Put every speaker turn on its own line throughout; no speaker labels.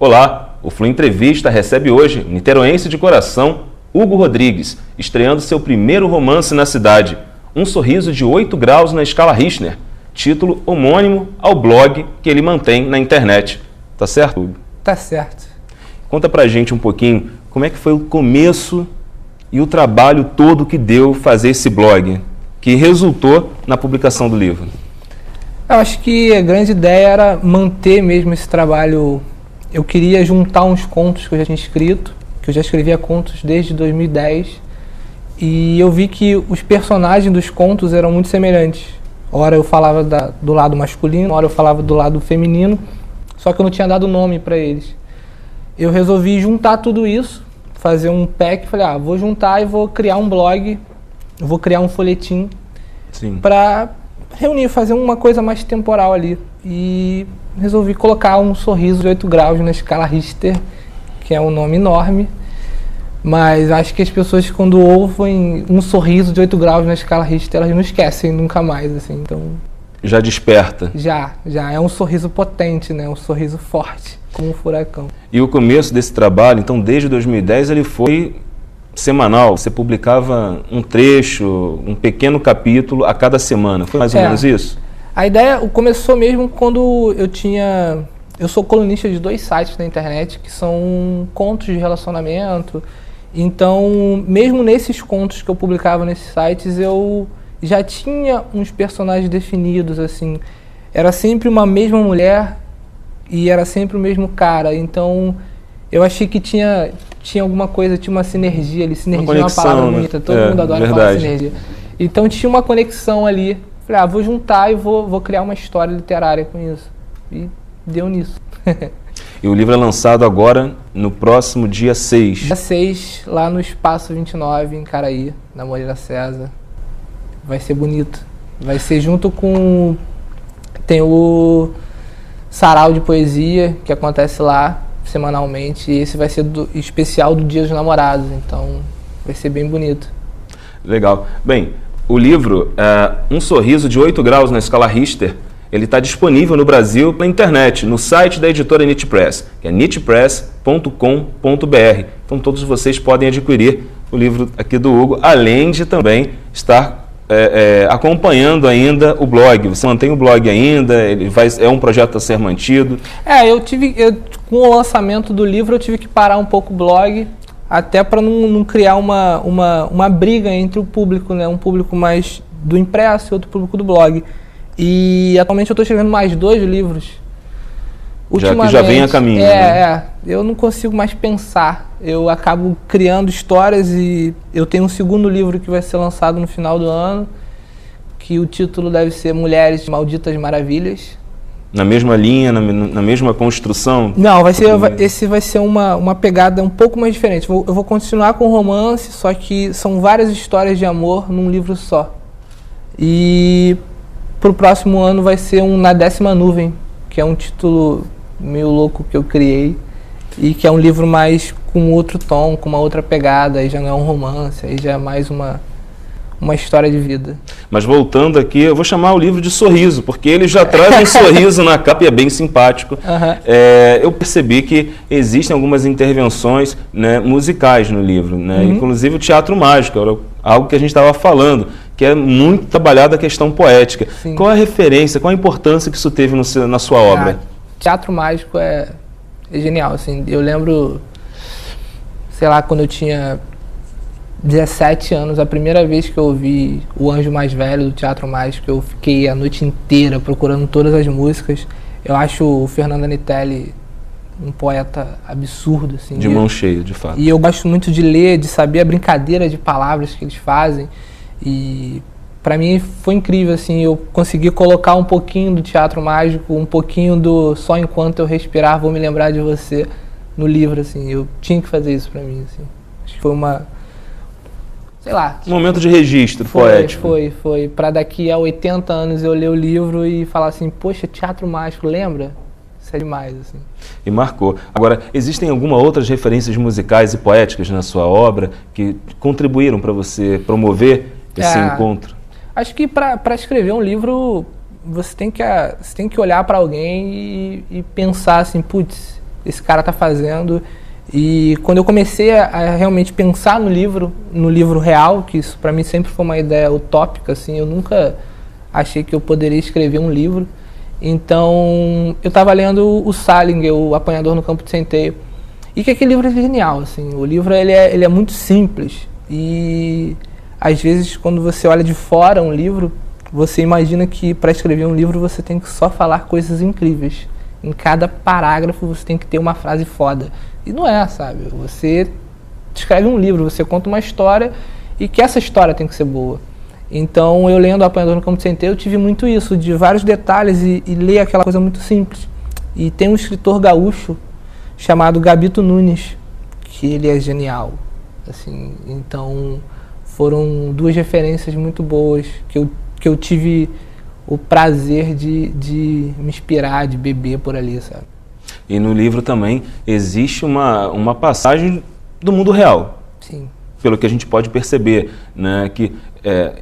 Olá, o Flu Entrevista recebe hoje o niteroense de coração, Hugo Rodrigues, estreando seu primeiro romance na cidade, Um Sorriso de 8 Graus na Escala Richter, título homônimo ao blog que ele mantém na internet. Tá certo, Hugo?
Tá certo.
Conta pra gente um pouquinho como é que foi o começo e o trabalho todo que deu fazer esse blog, que resultou na publicação do livro.
Eu acho que a grande ideia era manter mesmo esse trabalho. Eu queria juntar uns contos que eu já tinha escrito, que eu já escrevia contos desde 2010, e eu vi que os personagens dos contos eram muito semelhantes. Ora eu falava do lado masculino, ora eu falava do lado feminino, só que eu não tinha dado nome para eles. Eu resolvi juntar tudo isso, fazer um pack, falei, vou juntar e vou criar um blog, vou criar um folhetim para reunir, fazer uma coisa mais temporal ali. E resolvi colocar Um Sorriso de 8 Graus na Escala Richter, que é um nome enorme, mas acho que as pessoas, quando ouvem Um Sorriso de 8 Graus na Escala Richter, elas não esquecem nunca mais, assim, então...
Já desperta.
Já. É um sorriso potente, né? Um sorriso forte, como um furacão.
E o começo desse trabalho, então, desde 2010, ele foi semanal. Você publicava um trecho, um pequeno capítulo a cada semana. Foi mais ou menos isso?
A ideia começou mesmo quando eu sou colunista de 2 sites na internet, que são contos de relacionamento. Então, mesmo nesses contos que eu publicava nesses sites, eu já tinha uns personagens definidos, assim. Era sempre uma mesma mulher e era sempre o mesmo cara. Então, eu achei que tinha alguma coisa, tinha uma sinergia ali. Sinergia é uma palavra bonita, todo mundo adora falar sinergia. Então, tinha uma conexão ali. Falei, vou juntar e vou criar uma história literária com isso. E deu nisso.
E o livro é lançado agora, no próximo dia 6.
Dia 6, lá no Espaço 29, em Caraí, na Moreira César. Vai ser bonito. Vai ser junto com... Tem o sarau de poesia, que acontece lá semanalmente. E esse vai ser especial do Dia dos Namorados. Então, vai ser bem bonito. Legal.
Bem, o livro, Um Sorriso de 8 Graus na Escala Richter, ele está disponível no Brasil pela internet, no site da editora Nit Press, que é nitpress.com.br. Então todos vocês podem adquirir o livro aqui do Hugo, além de também estar acompanhando ainda o blog. Você mantém o blog ainda? É um projeto a ser mantido?
Com o lançamento do livro eu tive que parar um pouco o blog, até para não criar uma briga entre o público, né? Um público mais do impresso e outro público do blog. E atualmente eu estou escrevendo mais 2 livros.
Que já vem a caminho.
Eu não consigo mais pensar. Eu acabo criando histórias e eu tenho um segundo livro que vai ser lançado no final do ano, que o título deve ser Mulheres Malditas Maravilhas.
Na mesma linha, na mesma construção?
Não, esse vai ser uma pegada um pouco mais diferente. Eu vou continuar com romance, só que são várias histórias de amor num livro só. E pro próximo ano vai ser Na 10ª Nuvem, que é um título meio louco que eu criei e que é um livro mais com outro tom, com uma outra pegada, aí já não é um romance, aí já é mais uma história de vida.
Mas voltando aqui, eu vou chamar o livro de Sorriso, porque ele já traz um sorriso na capa e é bem simpático. Eu percebi que existem algumas intervenções, né, musicais no livro, né? Inclusive o teatro mágico, era algo que a gente estava falando, que é muito trabalhada a questão poética. Sim. Qual a referência, qual a importância que isso teve na sua obra?
Teatro mágico é genial, assim. Eu lembro, sei lá, quando eu tinha 17 anos, a primeira vez que eu ouvi O Anjo Mais Velho do Teatro Mágico, eu fiquei a noite inteira procurando todas as músicas. Eu acho o Fernando Anitelli um poeta absurdo, assim.
De mão cheia, de fato.
E eu gosto muito de ler, de saber a brincadeira de palavras que eles fazem. E para mim foi incrível, assim, eu consegui colocar um pouquinho do teatro mágico, um pouquinho do Só Enquanto Eu Respirar Vou Me Lembrar de Você no livro, assim. Eu tinha que fazer isso para mim, assim. Acho que foi
um momento de registro poético.
Foi. Para daqui a 80 anos eu ler o livro e falar assim, poxa, teatro mágico, lembra? Isso é demais, assim.
E marcou. Agora, existem algumas outras referências musicais e poéticas na sua obra que contribuíram para você promover esse encontro?
Acho que para escrever um livro, você tem que olhar para alguém e pensar assim, putz, esse cara está fazendo. E quando eu comecei a realmente pensar no livro real, que isso para mim sempre foi uma ideia utópica, assim, eu nunca achei que eu poderia escrever um livro. Então, eu estava lendo o Salinger, o Apanhador no Campo de Centeio, e que aquele livro é genial, assim. O livro ele é muito simples e às vezes quando você olha de fora um livro, você imagina que para escrever um livro você tem que só falar coisas incríveis. Em cada parágrafo você tem que ter uma frase foda. E não é, sabe? Você escreve um livro, você conta uma história e que essa história tem que ser boa. Então, eu lendo O Apanhador no Campo de Centeio, eu tive muito isso, de vários detalhes e ler aquela coisa muito simples. E tem um escritor gaúcho chamado Gabito Nunes, que ele é genial. Assim, então, foram duas referências muito boas que eu tive o prazer de me inspirar, de beber por ali, sabe?
E no livro também existe uma passagem do mundo real.
Sim.
Pelo que a gente pode perceber, né, que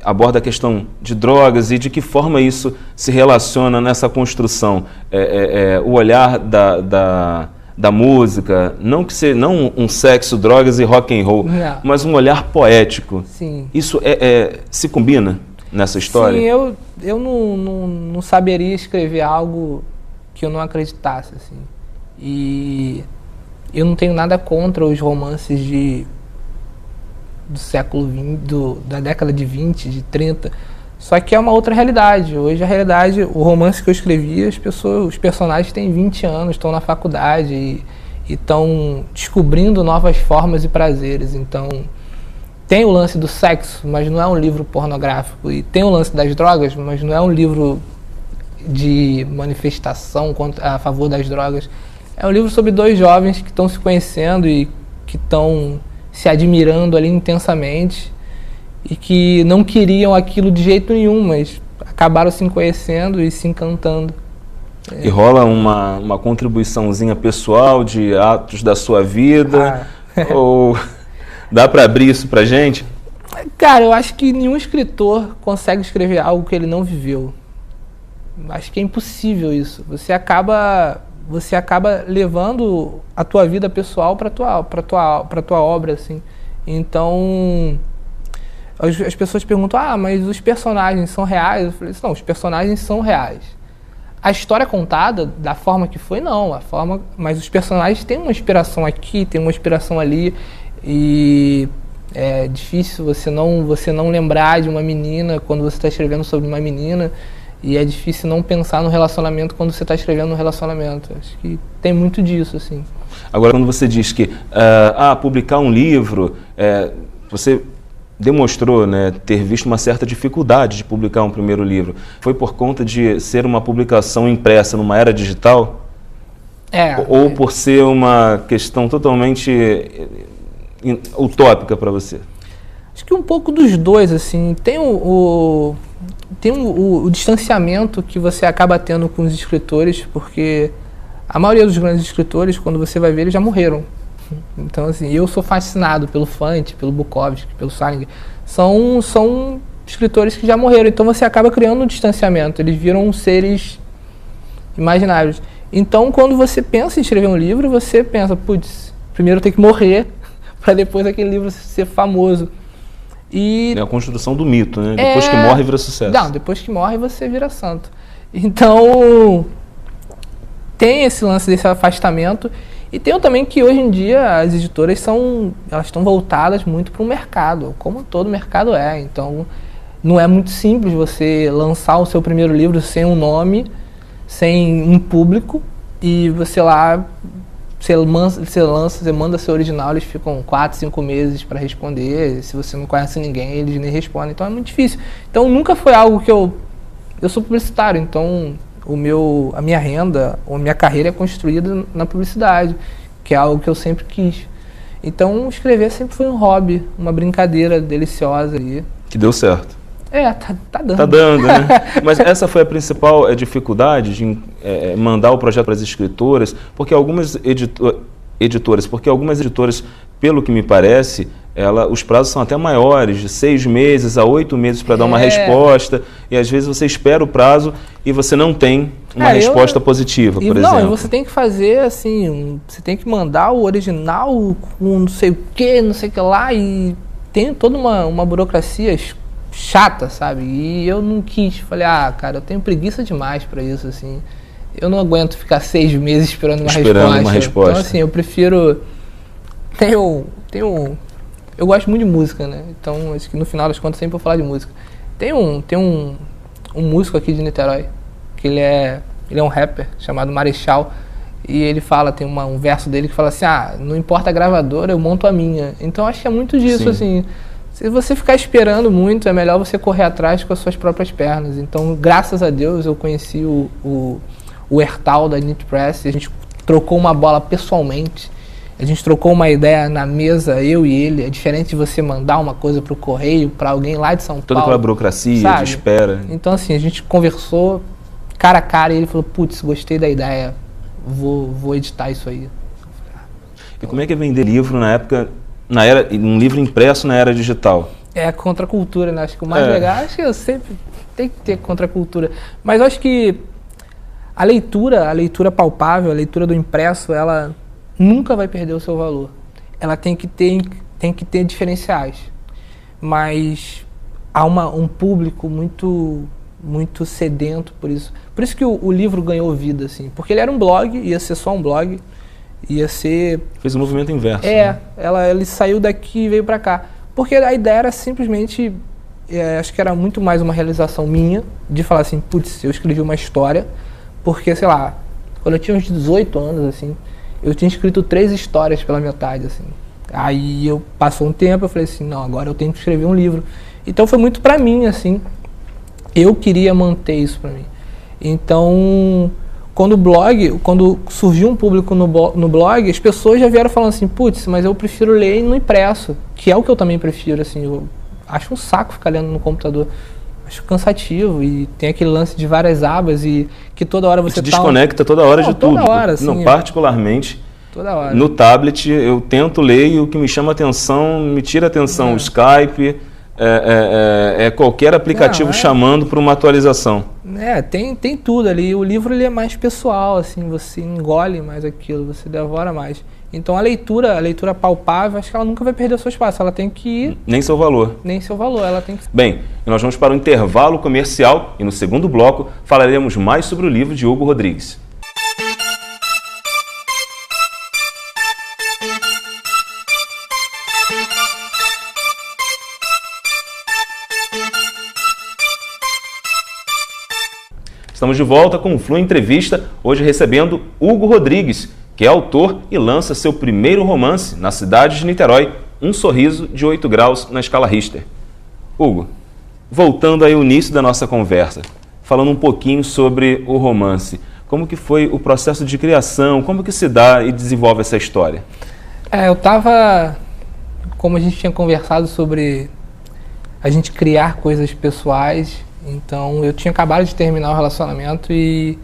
aborda a questão de drogas e de que forma isso se relaciona nessa construção. O olhar da música, não um sexo, drogas e rock and roll, não, mas um olhar poético.
Sim.
Isso se combina nessa história?
Sim, eu não saberia escrever algo que eu não acreditasse, assim. E eu não tenho nada contra os romances do século XX, da década de 20, de 30, só que é uma outra realidade. Hoje a realidade, o romance que eu escrevi, os personagens têm 20 anos, estão na faculdade e estão descobrindo novas formas e prazeres. Então, tem o lance do sexo, mas não é um livro pornográfico, e tem o lance das drogas, mas não é um livro de manifestação a favor das drogas. É um livro sobre dois jovens que estão se conhecendo e que estão se admirando ali intensamente e que não queriam aquilo de jeito nenhum, mas acabaram se conhecendo e se encantando.
E rola uma contribuiçãozinha pessoal de atos da sua vida? Ou dá para abrir isso pra gente?
Cara, eu acho que nenhum escritor consegue escrever algo que ele não viveu. Acho que é impossível isso. Você acaba levando a tua vida pessoal para tua obra, assim. Então, as pessoas perguntam: mas os personagens são reais? Eu falei: não, os personagens são reais. A história contada da forma que foi, não. Mas os personagens têm uma inspiração aqui, tem uma inspiração ali, e é difícil você não lembrar de uma menina quando você está escrevendo sobre uma menina. E é difícil não pensar no relacionamento quando você está escrevendo no relacionamento. Acho que tem muito disso, assim.
Agora, quando você diz que publicar um livro, você demonstrou, né, ter visto uma certa dificuldade de publicar um primeiro livro. Foi por conta de ser uma publicação impressa numa era digital? Ou por ser uma questão totalmente utópica para você?
Acho que um pouco dos dois, assim. Tem o distanciamento que você acaba tendo com os escritores, porque a maioria dos grandes escritores, quando você vai ver, eles já morreram. Então, assim, eu sou fascinado pelo Fante, pelo Bukowski, pelo Salinger. São escritores que já morreram, então você acaba criando um distanciamento. Eles viram seres imaginários. Então, quando você pensa em escrever um livro, você pensa: putz, primeiro tem que morrer para depois aquele livro ser famoso.
É a construção do mito, né? Depois que morre, vira sucesso. Não,
depois que morre, você vira santo. Então, tem esse lance desse afastamento. E tem também que hoje em dia as editoras estão voltadas muito para o mercado, como todo mercado é. Então, não é muito simples você lançar o seu primeiro livro sem um nome, sem um público, e você manda seu original, eles ficam 4, 5 meses para responder. Se você não conhece ninguém, eles nem respondem. Então é muito difícil. Então nunca foi algo que eu sou publicitário, então a minha renda, a minha carreira é construída na publicidade, que é algo que eu sempre quis. Então escrever sempre foi um hobby, uma brincadeira deliciosa ali.
Que deu certo.
Tá dando.
Tá dando, né? Mas essa foi a principal dificuldade de mandar o projeto para as escritoras, porque algumas editoras, editoras? Porque algumas editoras, pelo que me parece, os prazos são até maiores, de 6 meses a 8 meses para dar uma resposta, e às vezes você espera o prazo e você não tem uma resposta positiva, por exemplo.
Não, e você tem que fazer assim, você tem que mandar o original com não sei o que, não sei o que lá, e tem toda uma burocracia chata, sabe? E eu não quis, falei, cara, eu tenho preguiça demais para isso, assim. Eu não aguento ficar 6 meses esperando uma resposta. Então, assim, eu prefiro... Eu gosto muito de música, né? Então, acho que no final das contas sempre vou falar de música. Tem um músico aqui de Niterói, que ele é um rapper, chamado Marechal, e ele fala, tem um verso dele que fala assim, não importa a gravadora, eu monto a minha. Então, acho que é muito disso, Sim. assim... Se você ficar esperando muito, é melhor você correr atrás com as suas próprias pernas. Então, graças a Deus, eu conheci o Hertal da Knit Press, a gente trocou uma bola pessoalmente, a gente trocou uma ideia na mesa, eu e ele. É diferente de você mandar uma coisa para o correio, para alguém lá de São Paulo.
Toda aquela burocracia, sabe? De espera.
Então, assim, a gente conversou cara a cara e ele falou, putz, gostei da ideia, vou editar isso aí.
E como é que é vender livro na época... um livro impresso na era digital?
É a contracultura, né? Acho que o mais legal, acho que eu sempre tenho que ter contracultura. Mas eu acho que a leitura palpável, a leitura do impresso, ela nunca vai perder o seu valor. Ela tem que ter diferenciais. Mas há um público muito sedento por isso. Por isso que o livro ganhou vida, assim. Porque ele era um blog, ia ser só um blog. Ia ser...
Fez um movimento inverso. Né?
Ele saiu daqui e veio para cá. Porque a ideia era simplesmente... acho que era muito mais uma realização minha, de falar assim, putz, eu escrevi uma história, porque, sei lá, quando eu tinha uns 18 anos, assim, eu tinha escrito 3 histórias pela metade, assim. Aí passou um tempo, eu falei assim, não, agora eu tenho que escrever um livro. Então foi muito pra mim, assim. Eu queria manter isso pra mim. Então... Quando surgiu um público no blog, as pessoas já vieram falando assim, putz, mas eu prefiro ler no impresso, que é o que eu também prefiro, assim, eu acho um saco ficar lendo no computador, acho cansativo, e tem aquele lance de várias abas, e que toda hora você
desconecta toda hora de tudo.
Toda hora, assim.
Não, particularmente,
toda hora.
No tablet, eu tento ler e o que me chama atenção, me tira atenção, o Skype... qualquer aplicativo chamando para uma atualização.
Tem tudo ali. O livro ele é mais pessoal, assim, você engole mais aquilo, você devora mais. Então a leitura palpável, acho que ela nunca vai perder o seu espaço. Ela tem que ir...
Nem seu valor.
Ela tem que...
Bem, nós vamos para o intervalo comercial e no segundo bloco falaremos mais sobre o livro de Hugo Rodrigues. Estamos de volta com o Flu Entrevista, hoje recebendo Hugo Rodrigues, que é autor e lança seu primeiro romance na cidade de Niterói, Um Sorriso de 8 Graus na Escala Richter. Hugo, voltando aí ao início da nossa conversa, falando um pouquinho sobre o romance, como que foi o processo de criação, como que se dá e desenvolve essa história?
Como a gente tinha conversado sobre a gente criar coisas pessoais... Então, eu tinha acabado de terminar o relacionamento e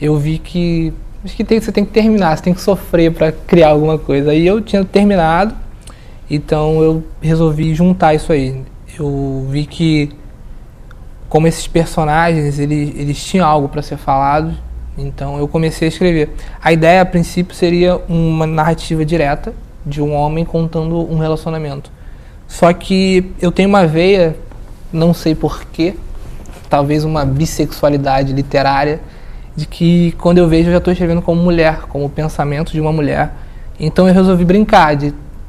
eu vi que você tem que terminar, você tem que sofrer para criar alguma coisa. Aí eu tinha terminado, então eu resolvi juntar isso aí. Eu vi que, como esses personagens, eles tinham algo para ser falado, então eu comecei a escrever. A ideia, a princípio, seria uma narrativa direta de um homem contando um relacionamento. Só que eu tenho uma veia... não sei porquê, talvez uma bissexualidade literária, de que quando eu vejo eu já estou escrevendo como mulher, como o pensamento de uma mulher. Então eu resolvi brincar,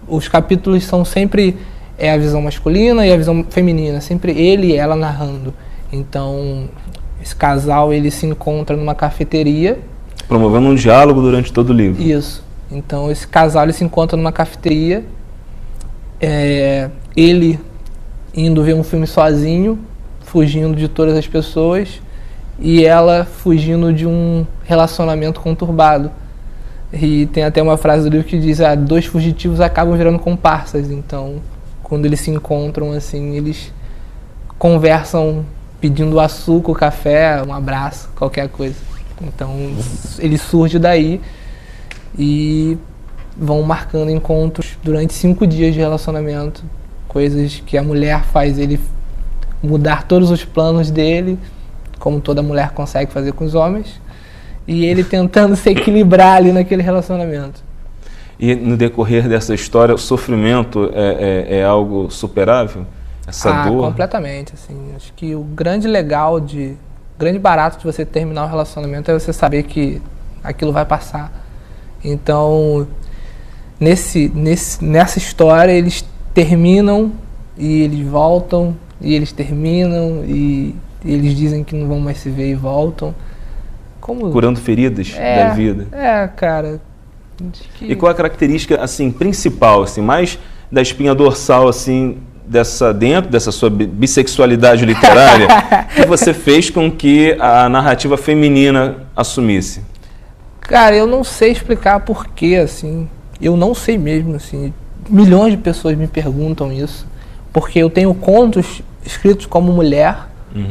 os capítulos são sempre a visão masculina e a visão feminina, sempre ele e ela narrando. Então esse casal ele se encontra numa cafeteria.
Promovendo um diálogo durante todo o livro.
Isso. Então esse casal ele se encontra numa cafeteria, ele indo ver um filme sozinho, fugindo de todas as pessoas, e ela fugindo de um relacionamento conturbado. E tem até uma frase do livro que diz, 2 fugitivos acabam virando comparsas. Então, quando eles se encontram, assim, eles conversam pedindo açúcar, café, um abraço, qualquer coisa. Então, ele surge daí, e vão marcando encontros durante 5 dias de relacionamento, coisas que a mulher faz ele mudar todos os planos dele, como toda mulher consegue fazer com os homens, e ele tentando se equilibrar ali naquele relacionamento.
E no decorrer dessa história, o sofrimento é algo superável? Essa dor?
Completamente, assim. Acho que o grande barato de você terminar um relacionamento é você saber que aquilo vai passar. Então, nessa história, eles terminam e eles voltam, e eles terminam e eles dizem que não vão mais se ver e voltam.
Curando feridas da vida.
Cara.
E qual a característica, assim, principal, assim, mais da espinha dorsal, assim, dentro dessa sua bissexualidade literária, que você fez com que a narrativa feminina assumisse?
Cara, eu não sei explicar porquê, assim. Eu não sei mesmo, assim. Milhões de pessoas me perguntam isso. Porque eu tenho contos escritos como mulher,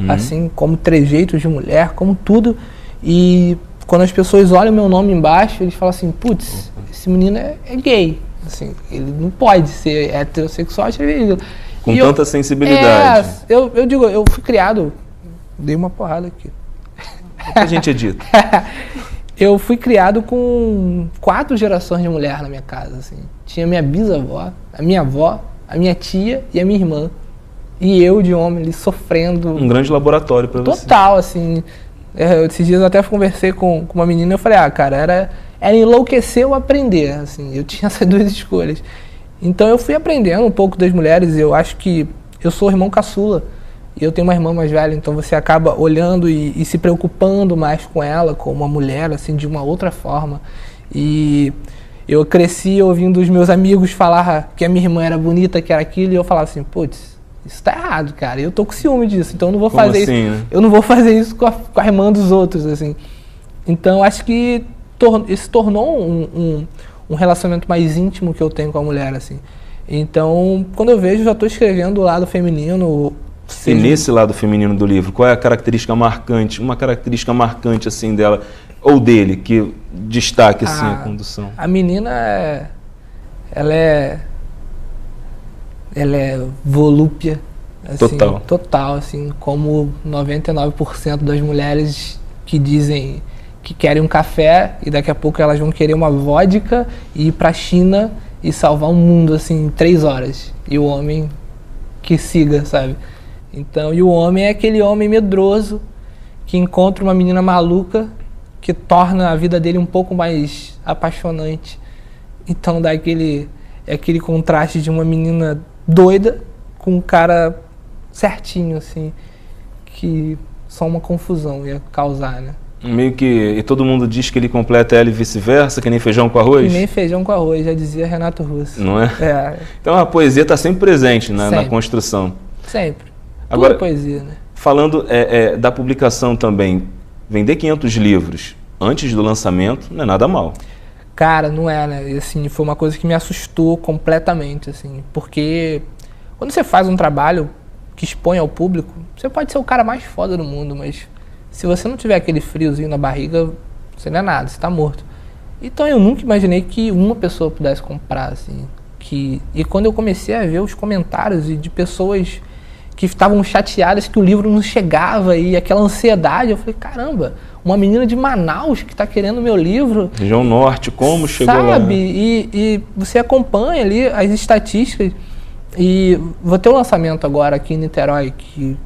assim, como trejeitos de mulher, como tudo. E quando as pessoas olham meu nome embaixo, eles falam assim, putz, esse menino é gay. Assim, ele não pode ser heterossexual.
Com tanta sensibilidade.
Eu digo, eu fui criado... Dei uma porrada aqui.
A gente edita.
Eu fui criado com 4 gerações de mulher na minha casa, assim. Tinha minha bisavó, a minha avó, a minha tia e a minha irmã. E eu, de homem, ali, sofrendo.
Um grande laboratório para você.
Total, assim. Esses dias eu até conversei com uma menina e eu falei, cara, era enlouquecer ou aprender, assim. Eu tinha essas 2 escolhas. Então eu fui aprendendo um pouco das mulheres. Eu acho que eu sou o irmão caçula. E eu tenho uma irmã mais velha, então você acaba olhando e se preocupando mais com ela, como uma mulher, assim, de uma outra forma. E eu cresci ouvindo os meus amigos falar que a minha irmã era bonita, que era aquilo, e eu falava assim, putz, isso tá errado, cara. E eu tô com ciúme disso, então eu não vou fazer isso. Né? Eu não vou fazer isso com a irmã dos outros, assim. Então acho que isso tornou um relacionamento mais íntimo que eu tenho com a mulher, assim. Então, quando eu vejo, eu já estou escrevendo o lado feminino.
E nesse lado feminino do livro, qual é a característica marcante, uma característica marcante assim dela, ou dele, que destaque assim a condução?
A menina, ela é volúpia, assim, total, assim, como 99% das mulheres que dizem que querem um café e daqui a pouco elas vão querer uma vodka e ir pra China e salvar o mundo, assim, em 3 horas. E o homem que siga, sabe? Então, e o homem é aquele homem medroso que encontra uma menina maluca que torna a vida dele um pouco mais apaixonante. Então dá aquele contraste de uma menina doida com um cara certinho, assim, que só uma confusão ia causar, né?
Meio que... E todo mundo diz que ele completa ela e vice-versa, que nem feijão com arroz?
Que nem feijão com arroz, já dizia Renato Russo.
Não é? Então a poesia está sempre presente na construção.
Sempre.
Agora,
poesia, né?
Falando da publicação também, vender 500 livros antes do lançamento não é nada mal.
Cara, não é, né? E, assim, foi uma coisa que me assustou completamente, assim, porque quando você faz um trabalho que expõe ao público, você pode ser o cara mais foda do mundo, mas se você não tiver aquele friozinho na barriga, você não é nada, você tá morto. Então eu nunca imaginei que uma pessoa pudesse comprar, assim, e quando eu comecei a ver os comentários de pessoas que estavam chateadas que o livro não chegava e aquela ansiedade, eu falei, caramba, uma menina de Manaus que está querendo meu livro.
Região Norte, como chegou lá?
Sabe, e você acompanha ali as estatísticas e vou ter um lançamento agora aqui em Niterói,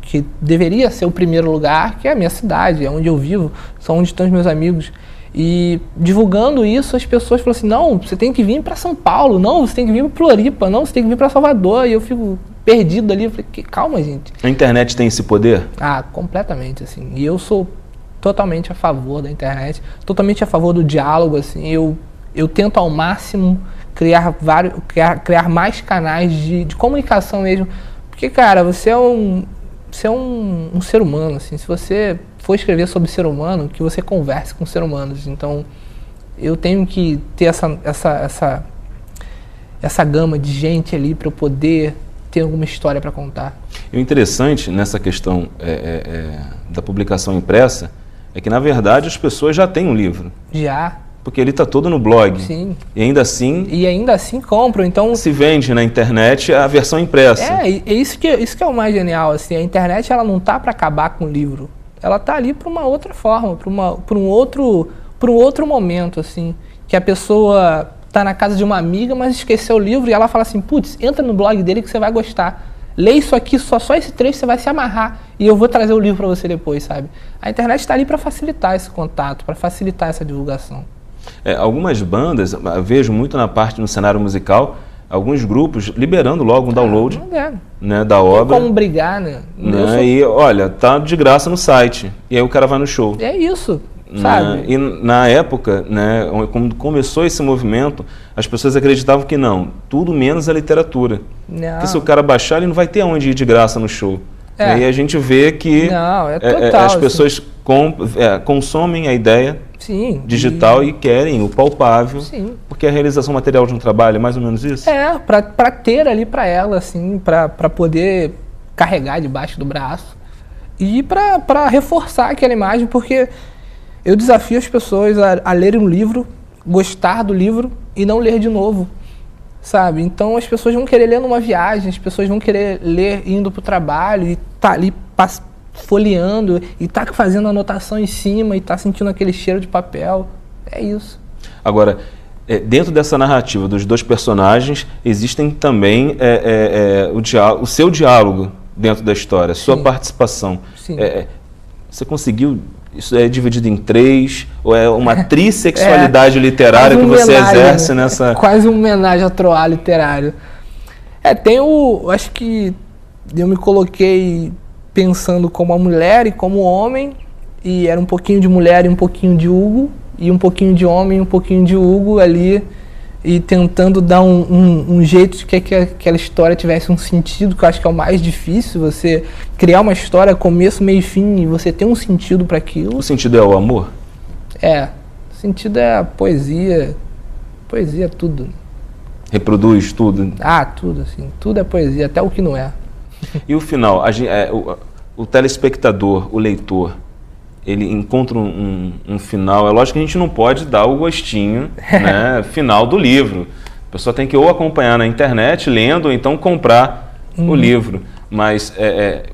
que deveria ser o primeiro lugar, que é a minha cidade, é onde eu vivo, são onde estão os meus amigos. E divulgando isso, as pessoas falam assim, não, você tem que vir para São Paulo, não, você tem que vir para Floripa, não, você tem que vir para Salvador, e eu fico perdido ali, eu falei, calma, gente.
A internet tem esse poder?
Completamente, assim, e eu sou totalmente a favor da internet, totalmente a favor do diálogo, assim, eu tento ao máximo criar mais canais de comunicação mesmo, porque, cara, você é um ser humano, assim, se você for escrever sobre ser humano, que você converse com ser humanos, então eu tenho que ter essa gama de gente ali para eu poder ter alguma história para contar.
E o interessante nessa questão da publicação impressa é que, na verdade, as pessoas já têm um livro.
Já.
Porque ele está todo no blog.
Sim.
E ainda assim
compram. Então
se vende na internet a versão impressa.
Isso que é o mais genial. Assim, a internet ela não tá para acabar com o livro. Ela tá ali para uma outra forma, para um outro momento, assim, que a pessoa tá na casa de uma amiga, mas esqueceu o livro e ela fala assim, putz, entra no blog dele que você vai gostar. Lê isso aqui, só esse trecho, você vai se amarrar e eu vou trazer o livro para você depois, sabe? A internet está ali para facilitar esse contato, para facilitar essa divulgação.
Algumas bandas, eu vejo muito no cenário musical, alguns grupos liberando logo um download né, da obra.
Não tem como brigar, né?
E olha, tá de graça no site. E aí o cara vai no show.
É isso, sabe?
E na época, né, quando começou esse movimento, as pessoas acreditavam que não, tudo menos a literatura.
Não.
Porque se o cara baixar, ele não vai ter onde ir de graça no show. E aí a gente vê que
total,
as pessoas consomem a ideia digital e querem o palpável, porque a realização material de um trabalho é mais ou menos isso?
Para ter ali para ela, assim, para poder carregar debaixo do braço e para reforçar aquela imagem, porque eu desafio as pessoas a lerem um livro, gostar do livro e não ler de novo, sabe? Então as pessoas vão querer ler numa viagem, as pessoas vão querer ler indo para o trabalho e tá ali folheando e tá fazendo anotação em cima e tá sentindo aquele cheiro de papel. É isso.
Agora, dentro dessa narrativa dos dois personagens, existem também o seu diálogo dentro da história, sua participação.
Sim.
Você conseguiu... Isso é dividido em 3? Ou é uma trissexualidade literária que você exerce nessa...
Quase uma homenagem a Troá literário. Acho que eu me coloquei pensando como a mulher e como homem, e era um pouquinho de mulher e um pouquinho de Hugo, e um pouquinho de homem e um pouquinho de Hugo ali, e tentando dar um jeito de que aquela história tivesse um sentido, que eu acho que é o mais difícil, você criar uma história, começo, meio e fim, e você ter um sentido para aquilo.
O sentido é o amor?
O sentido é a poesia é tudo.
Reproduz tudo?
Tudo, assim, tudo é poesia, até o que não é.
E o final, o telespectador, o leitor, ele encontra um final. É lógico que a gente não pode dar o gostinho né, final do livro. A pessoa tem que ou acompanhar na internet, lendo, ou então comprar o livro. Mas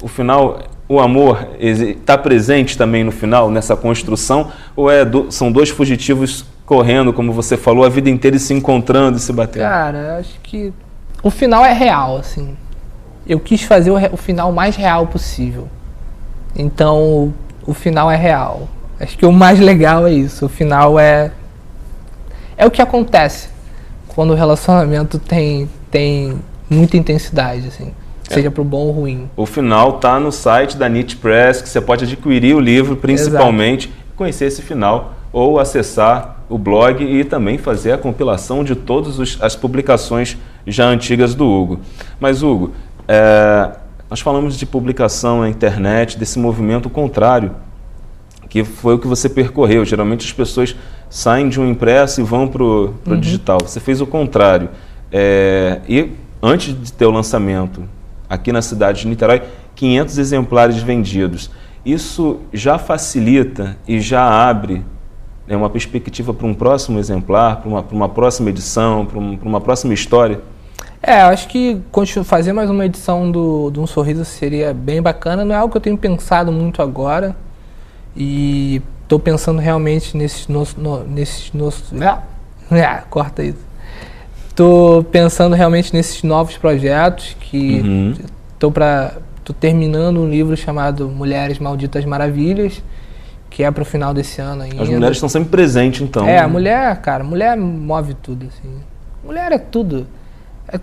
o final, o amor está presente também no final, nessa construção? Ou são dois fugitivos correndo, como você falou, a vida inteira e se encontrando e se batendo?
Cara, acho que o final é real, assim. Eu quis fazer o final mais real possível. Então, o final é real. Acho que o mais legal é isso. O final é o que acontece quando o relacionamento tem muita intensidade, assim. Seja pro bom ou ruim.
O final tá no site da Nietzsche Press, que você pode adquirir o livro, principalmente, conhecer esse final, ou acessar o blog e também fazer a compilação de todas as publicações já antigas do Hugo. Mas, Hugo, nós falamos de publicação na internet, desse movimento contrário, que foi o que você percorreu. Geralmente as pessoas saem de um impresso e vão para o digital. Você fez o contrário. E antes de ter o lançamento, aqui na cidade de Niterói, 500 exemplares vendidos. Isso já facilita e já abre uma perspectiva para um próximo exemplar, para uma próxima edição, para uma próxima história?
Acho que fazer mais uma edição de Um Sorriso seria bem bacana. Não é algo que eu tenho pensado muito agora. E estou pensando realmente corta isso. Estou pensando realmente nesses novos projetos que estou terminando um livro chamado Mulheres Malditas Maravilhas, que é para o final desse ano ainda.
As mulheres estão sempre presentes, então.
A mulher, cara, mulher move tudo, assim. Mulher é tudo.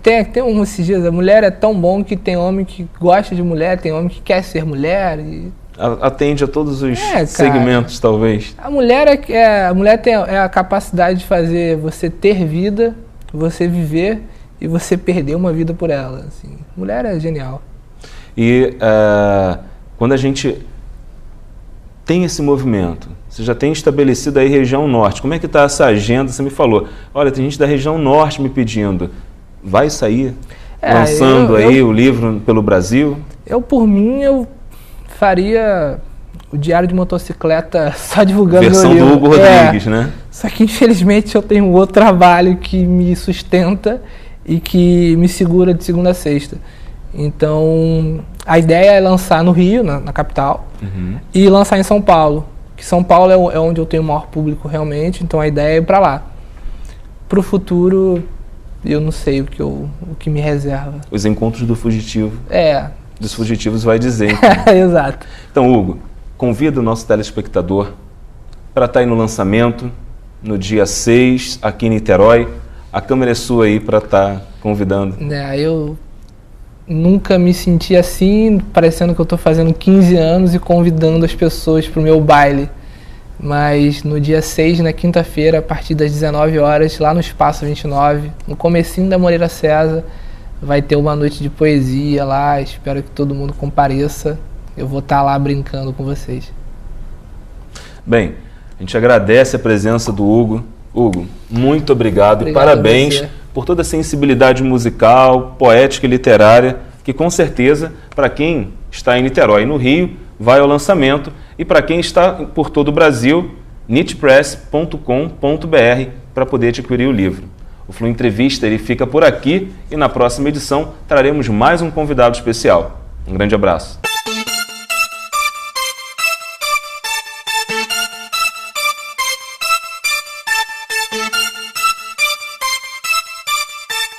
Tem esses dias, a mulher é tão bom que tem homem que gosta de mulher, tem homem que quer ser mulher.
Atende a todos os segmentos, talvez.
A mulher tem a capacidade de fazer você ter vida, você viver e você perder uma vida por ela. Assim. Mulher é genial.
E quando a gente tem esse movimento, você já tem estabelecido aí região norte, como é que está essa agenda? Você me falou, olha, tem gente da região norte me pedindo. Vai sair lançando o livro pelo Brasil?
Por mim, eu faria o Diário de Motocicleta só divulgando
Versão
meu livro.
do Hugo Rodrigues, né?
Só que infelizmente eu tenho um outro trabalho que me sustenta e que me segura de segunda a sexta. Então a ideia é lançar no Rio, na capital, e lançar em São Paulo. Que São Paulo é onde eu tenho o maior público realmente, então a ideia é ir para lá. Para o futuro, eu não sei o que me reserva.
Os encontros do fugitivo. Dos fugitivos vai dizer. Então.
Exato.
Então, Hugo, convida o nosso telespectador para estar aí no lançamento, no dia 6, aqui em Niterói. A câmera é sua aí para estar convidando.
Eu nunca me senti assim, parecendo que eu estou fazendo 15 anos e convidando as pessoas para o meu baile. Mas no dia 6, na quinta-feira, a partir das 19 horas, lá no Espaço 29, no comecinho da Moreira César, vai ter uma noite de poesia lá. Espero que todo mundo compareça. Eu vou estar lá brincando com vocês.
Bem, a gente agradece a presença do Hugo. Hugo, muito obrigado e parabéns por toda a sensibilidade musical, poética e literária, que com certeza, para quem está em Niterói e no Rio, vai ao lançamento, e para quem está por todo o Brasil, nitpress.com.br, para poder adquirir o livro. O Flu Entrevista ele fica por aqui e na próxima edição traremos mais um convidado especial. Um grande abraço.